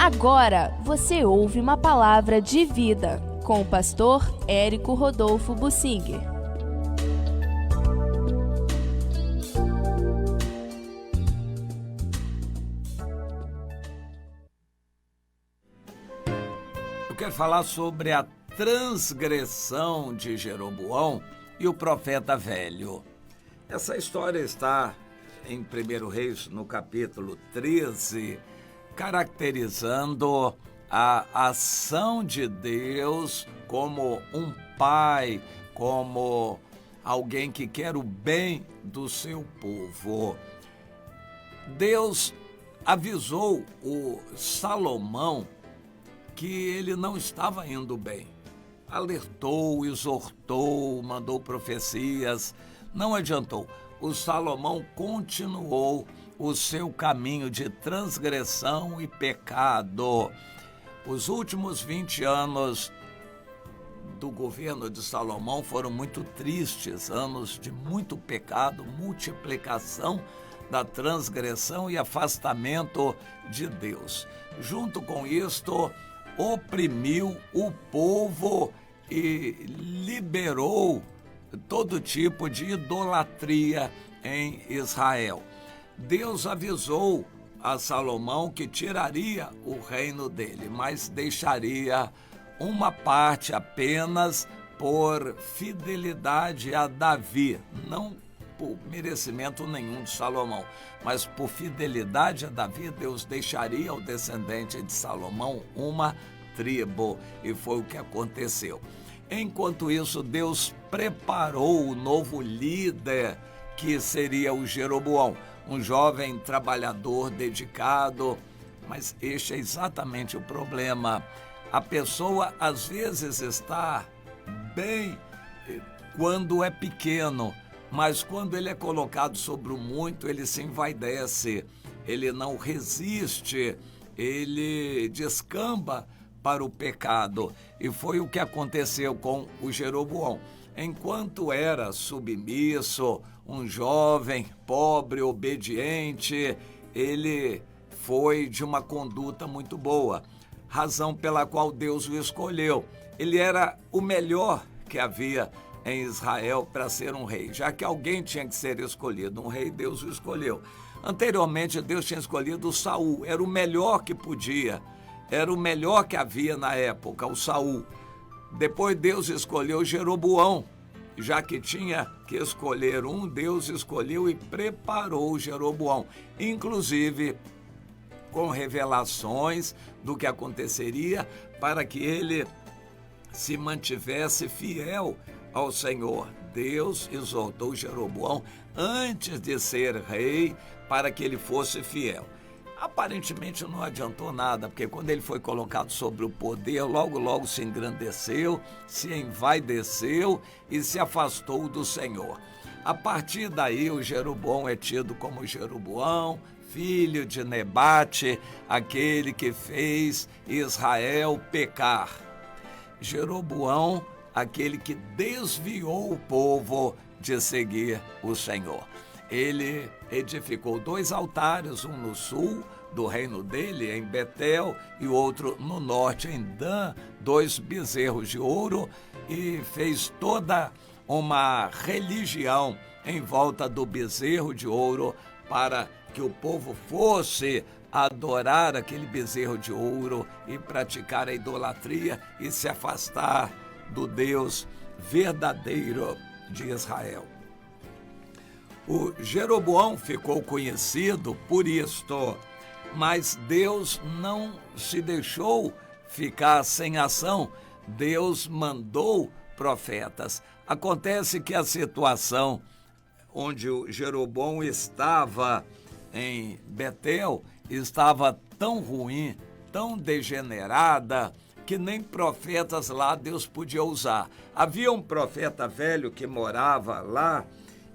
Agora você ouve uma palavra de vida com o pastor Érico Rodolfo Bussinger. Eu quero falar sobre a transgressão de Jeroboão e o profeta velho. Essa história está em 1 Reis, no capítulo 13, caracterizando a ação de Deus como um pai, como alguém que quer o bem do seu povo. Deus avisou o Salomão que ele não estava indo bem. Alertou, exortou, mandou profecias, não adiantou. O Salomão continuou o seu caminho de transgressão e pecado. Os últimos 20 anos do governo de Salomão foram muito tristes, anos de muito pecado, multiplicação da transgressão e afastamento de Deus. Junto com isto, oprimiu o povo e liberou todo tipo de idolatria em Israel. Deus avisou a Salomão que tiraria o reino dele, mas deixaria uma parte apenas por fidelidade a Davi, não por merecimento nenhum de Salomão, mas por fidelidade a Davi, Deus deixaria ao descendente de Salomão uma tribo, e foi o que aconteceu. Enquanto isso, Deus preparou o novo líder, que seria o Jeroboão, um jovem trabalhador dedicado, mas este é exatamente o problema. A pessoa às vezes está bem quando é pequeno, mas quando ele é colocado sobre o muito, ele se envaidece, ele não resiste, ele descamba para o pecado. E foi o que aconteceu com o Jeroboão. Enquanto era submisso, um jovem, pobre, obediente, ele foi de uma conduta muito boa, razão pela qual Deus o escolheu. Ele era o melhor que havia em Israel para ser um rei. Já que alguém tinha que ser escolhido, um rei, Deus o escolheu. Anteriormente, Deus tinha escolhido Saul, era o melhor que podia, era o melhor que havia na época, o Saul. Depois Deus escolheu Jeroboão, já que tinha que escolher um, Deus escolheu e preparou Jeroboão, inclusive com revelações do que aconteceria para que ele se mantivesse fiel ao Senhor. Deus exortou Jeroboão antes de ser rei para que ele fosse fiel. Aparentemente não adiantou nada, porque quando ele foi colocado sobre o poder, logo se engrandeceu, se envaideceu e se afastou do Senhor. A partir daí, o Jeroboão é tido como Jeroboão, filho de Nebate, aquele que fez Israel pecar. Jeroboão, aquele que desviou o povo de seguir o Senhor. Ele edificou 2 altares, um no sul do reino dele, em Betel, e o outro no norte, em Dan, 2 bezerros de ouro, e fez toda uma religião em volta do bezerro de ouro para que o povo fosse adorar aquele bezerro de ouro e praticar a idolatria e se afastar do Deus verdadeiro de Israel. O Jeroboão ficou conhecido por isto, mas Deus não se deixou ficar sem ação. Deus mandou profetas. Acontece que a situação onde o Jeroboão estava em Betel estava tão ruim, tão degenerada, que nem profetas lá Deus podia usar. Havia um profeta velho que morava lá,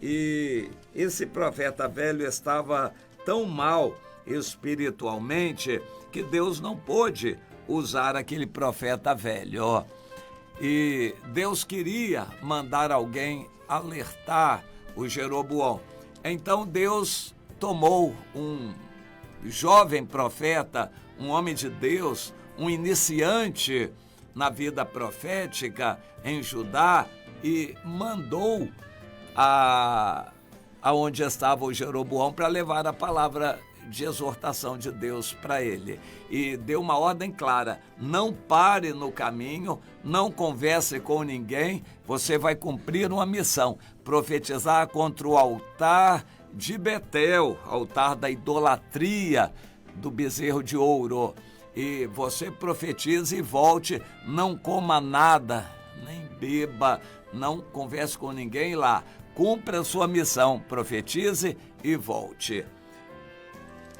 e esse profeta velho estava tão mal espiritualmente que Deus não pôde usar aquele profeta velho. E Deus queria mandar alguém alertar o Jeroboão. Então Deus tomou um jovem profeta, um homem de Deus, um iniciante na vida profética em Judá, e mandou aonde estava o Jeroboão para levar a palavra de exortação de Deus para ele. E deu uma ordem clara: não pare no caminho, não converse com ninguém, você vai cumprir uma missão, profetizar contra o altar de Betel, altar da idolatria do bezerro de ouro. E você profetize e volte, não coma nada, nem beba, não converse com ninguém lá, cumpra a sua missão, profetize e volte.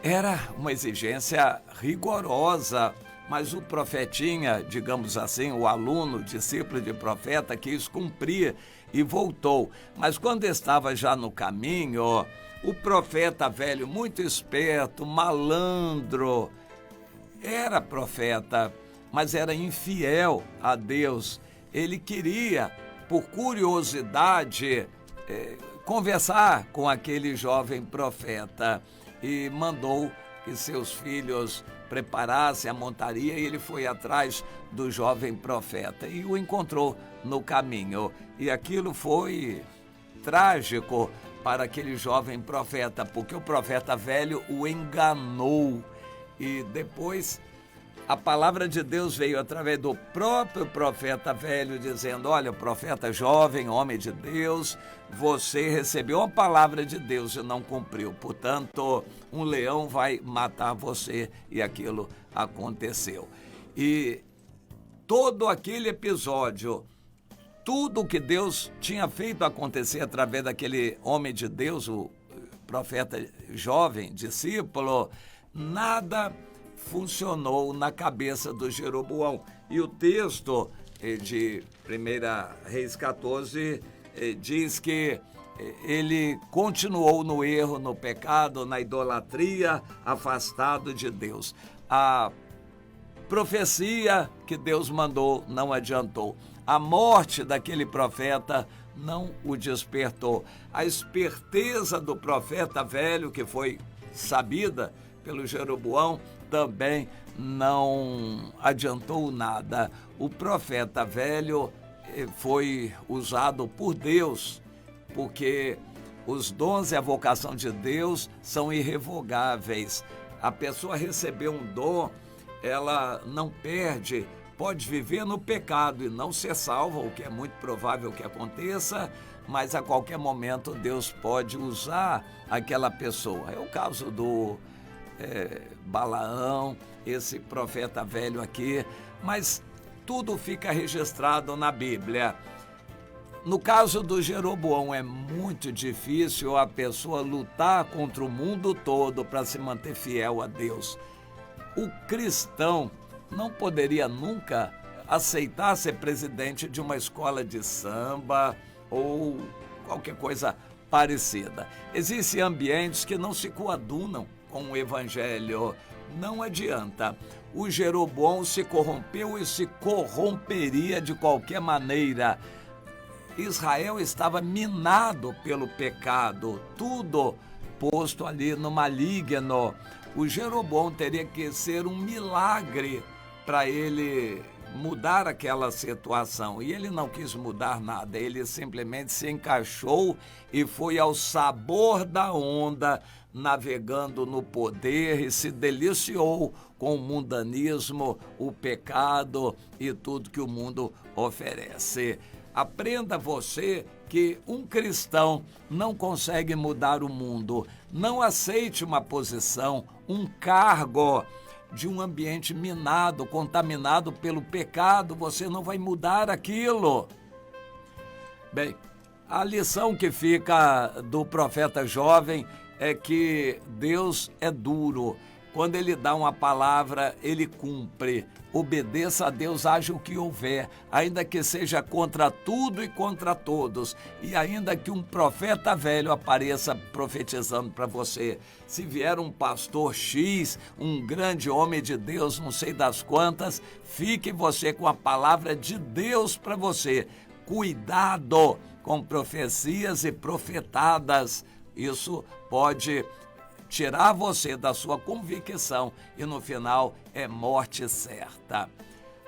Era uma exigência rigorosa, mas o profetinha, digamos assim, o aluno, discípulo de profeta, quis cumprir e voltou. Mas quando estava já no caminho, o profeta velho, muito esperto, malandro, era profeta, mas era infiel a Deus. Ele queria, por curiosidade, conversar com aquele jovem profeta e mandou que seus filhos preparassem a montaria, e ele foi atrás do jovem profeta e o encontrou no caminho. E aquilo foi trágico para aquele jovem profeta, porque o profeta velho o enganou. E depois a palavra de Deus veio através do próprio profeta velho, dizendo: olha, profeta jovem, homem de Deus, você recebeu a palavra de Deus e não cumpriu, portanto, um leão vai matar você. E aquilo aconteceu. E todo aquele episódio, tudo que Deus tinha feito acontecer através daquele homem de Deus, o profeta jovem, discípulo, nada funcionou na cabeça do Jeroboão. E o texto de 1 Reis 14 diz que ele continuou no erro, no pecado, na idolatria, afastado de Deus. A profecia que Deus mandou não adiantou. A morte daquele profeta não o despertou. A esperteza do profeta velho, que foi sabida pelo Jeroboão, também não adiantou nada. O profeta velho foi usado por Deus, porque os dons e a vocação de Deus são irrevogáveis. A pessoa recebeu um dom, ela não perde, pode viver no pecado e não ser salva, o que é muito provável que aconteça, mas a qualquer momento Deus pode usar aquela pessoa. É o caso do Balaão, esse profeta velho aqui, mas tudo fica registrado na Bíblia. No caso do Jeroboão, é muito difícil a pessoa lutar contra o mundo todo para se manter fiel a Deus. O cristão não poderia nunca aceitar ser presidente de uma escola de samba ou qualquer coisa parecida. Existem ambientes que não se coadunam com o evangelho. Não adianta. O Jeroboão se corrompeu e se corromperia de qualquer maneira. Israel estava minado pelo pecado, tudo posto ali no maligno. O Jeroboão teria que ser um milagre para ele mudar aquela situação. E ele não quis mudar nada, ele simplesmente se encaixou e foi ao sabor da onda, navegando no poder, e se deliciou com o mundanismo, o pecado e tudo que o mundo oferece. Aprenda você que um cristão não consegue mudar o mundo. Não aceite uma posição, um cargo de um ambiente minado, contaminado pelo pecado. Você não vai mudar aquilo. Bem, a lição que fica do profeta jovem é que Deus é duro. Quando ele dá uma palavra, ele cumpre. Obedeça a Deus, haja o que houver, ainda que seja contra tudo e contra todos, e ainda que um profeta velho apareça profetizando para você. Se vier um pastor X, um grande homem de Deus, não sei das quantas, fique você com a palavra de Deus para você. Cuidado com profecias e profetadas. Isso pode tirar você da sua convicção e no final é morte certa.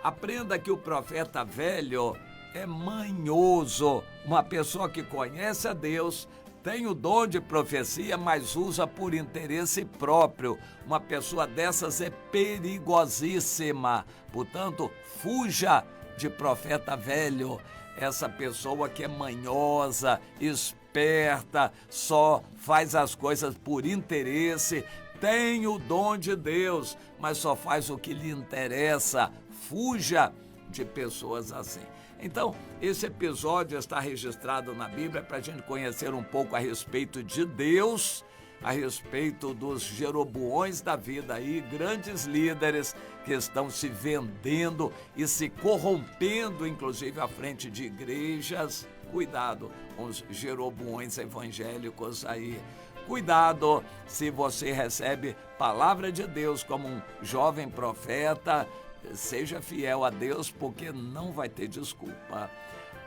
Aprenda que o profeta velho é manhoso, uma pessoa que conhece a Deus, tem o dom de profecia, mas usa por interesse próprio. Uma pessoa dessas é perigosíssima. Portanto, fuja de profeta velho. Essa pessoa que é manhosa, esperta, só faz as coisas por interesse, tem o dom de Deus, mas só faz o que lhe interessa. Fuja de pessoas assim. Então, esse episódio está registrado na Bíblia para a gente conhecer um pouco a respeito de Deus, a respeito dos Jeroboões da vida aí, grandes líderes que estão se vendendo e se corrompendo, inclusive à frente de igrejas. Cuidado com os Jeroboões evangélicos aí. Cuidado se você recebe palavra de Deus como um jovem profeta. Seja fiel a Deus, porque não vai ter desculpa.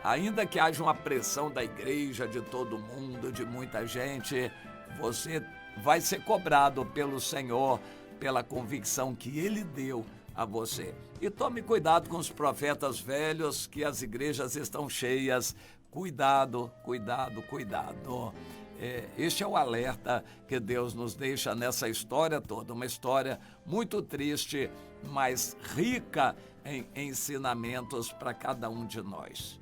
Ainda que haja uma pressão da igreja, de todo mundo, de muita gente, você vai ser cobrado pelo Senhor, pela convicção que Ele deu a você. E tome cuidado com os profetas velhos, que as igrejas estão cheias. Cuidado, cuidado, cuidado. Este é o alerta que Deus nos deixa nessa história toda, uma história muito triste, mas rica em ensinamentos para cada um de nós.